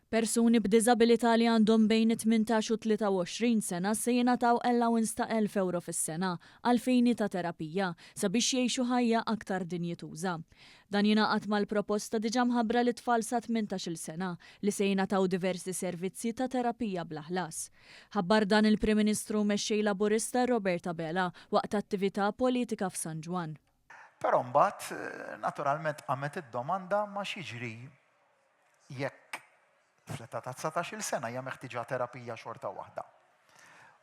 Persuni b'diżabilità li għandhom bejn 18 u 23 sena se jingħataw allowance ta' 1,000 euro fis-sena għal fini ta' terapija sabiex jgħixu ħajja aktar dinjituża. Dan jingħaqad mal-proposta diġà mħabbra li tfal sa 18-il sena li se jingħataw diversi servizzi ta' terapija bla ħlas. Ħabbar dan il-Prim Ministru mexxej Laburista Roberta Bela waqt attività politika f'San Ġwan. Però mbagħad naturalment għamet id-domanda ma xiġri jekk fl-età ta' 19-il sena hija meħtieġa terapija xorta waħda.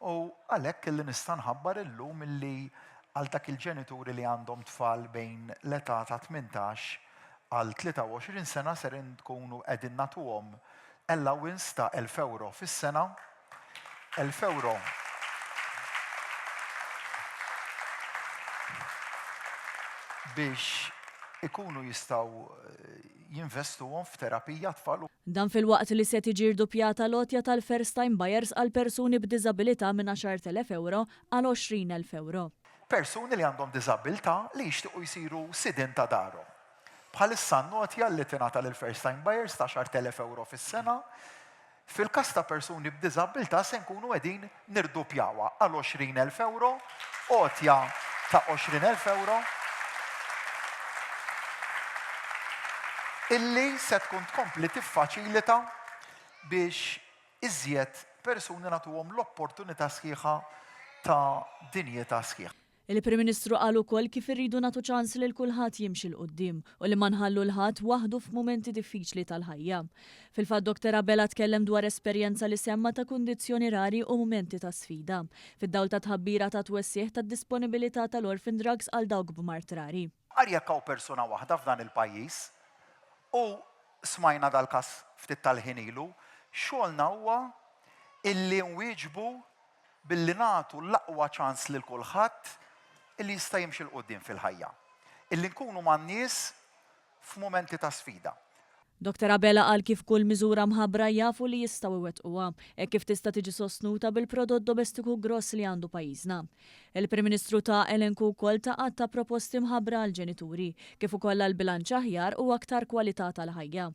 U għalhekk illi nista' nħabbar illum milli għal dak il-ġenituri li għandhom tfal bejn l-età ta' 18 għal 23 sena ser nkunu qegħdin nagħtuhom allowance ta' 1,000 euro fis-sena, 1,000 euro biex ikunu jistgħu jinvestuhom f'terapija tfal. Dan fil-waqt li se tiġi rdupjata lotja tal-first time buyers għal persuni b'diżabilità minn 10,000 euro għal 20,000 euro. Persuni li għandhom diżabilità li jixtiequ jsiru sidin ta' darhom. Bħalissa n-notja li tingħata lil first time buyers ta' 10,000 euro fis-sena, fil-każ ta' persuni b'diżabilità se nkunu qegħdin nirdupjawha għal 20,000 euro, għotja ta' 20,000 euro. Illi se tkun tkompli tiffaċilita biex iżjed persuni nagħtuhom l-opportunità sħiħa ta' dinjità sħiħa. Il-Prim Ministru qal ukoll kif irridu nagħtu ċans lil kulħadd jimxi l qudiem u li ma nħallu l-ħadd waħdu f'mumenti diffiċli tal-ħajja. Fil-fatt Dr. Bela tkellem dwar esperjenza li semma ta' kundizzjoni rari u mumenti ta' sfida fid-dawl ta' tħabbira ta' twessieħ tad-disponibilità tal-orphan drugs għal dawk b'mart rari. Jekk hawn persuna waħda f'dan il-pajjiż u smajna dal-każ ftit tal-ħin ilu, xogħolna huwa illi nwieġbu billi nagħtu l-aqwa ċans lil kulħadd illi jista' jimxi l qudiem fil-ħajja. Illi nkunu man-nies f'mumenti ta' sfida. Dr. Bela qal kif kull miżura mħabbra jafu li jistgħu iwettquha, hekk kif tista' tiġi sostnuta bil-prodott domestiku gross li għandu pajjiżna. Il-Prim Ministru ta' elenku wkoll taqgħod ta' proposti mħabbra għal ġenituri kif ukoll għal bilanċ aħjar u aktar kwalità tal-ħajja.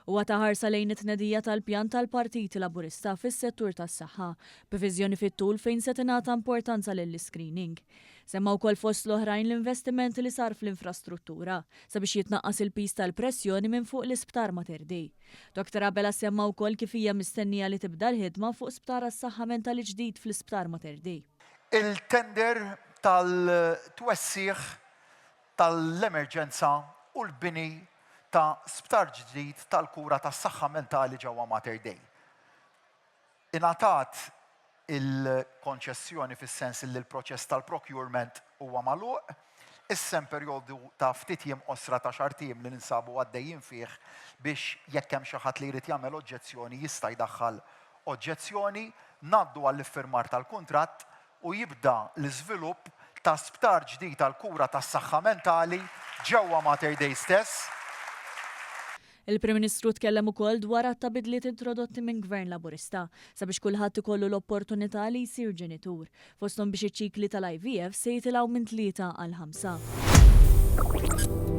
Huwa ta' ħarsa lejn it-tnedija tal-pjan tal-Partit Laburista fis-settur tas-saħħa, b'viżjoni fit-tul fejn se tingħata importanza lill-screening. Semma wkoll fost l-oħrajn l-investimenti li sar fl-infrastruttura sabiex jitnaqqas il-pis tal-pressjoni minn fuq l-isptar Mater Dei. Dr. Bela semma wkoll kif hija mistennija li tibda l-ħidma fuq sptar għas-saħħa mentali ġdid fl-isptar Mater Dei. Il-tender tal-twessieħ tal-emerġenza u l-bini ta' sptar ġdid tal-kura tas-saħħa mentali ġewwa Mater Dei. Ingħatat il-konċessjoni fis-sens li l-proċess tal-procurement huwa magħluq, issa hemm perjodu ta' ftit jiem qosra ta' xahar tiem li ninsabu għaddejjin fih biex jekk hemm xi ħadd li jrid jagħmel oġġezzjoni jista' jdaħħal oġġezzjoni, ngħaddu għall-iffirmar tal-kuntratt u jibda l-iżvilupp ta' sptar ġdid tal-kura tas-saħħa mentali ġewwa Mater Dei stess. Il-Prim Ministru tkellem ukoll dwar ta' bidliet introdotti minn Gvern Laburista sabiex kulħadd ikollu l-opportunità li jsir ġenitur, fosthom biex iċ-ċikli tal-IVF se jitilgħu minn 3 għal 5.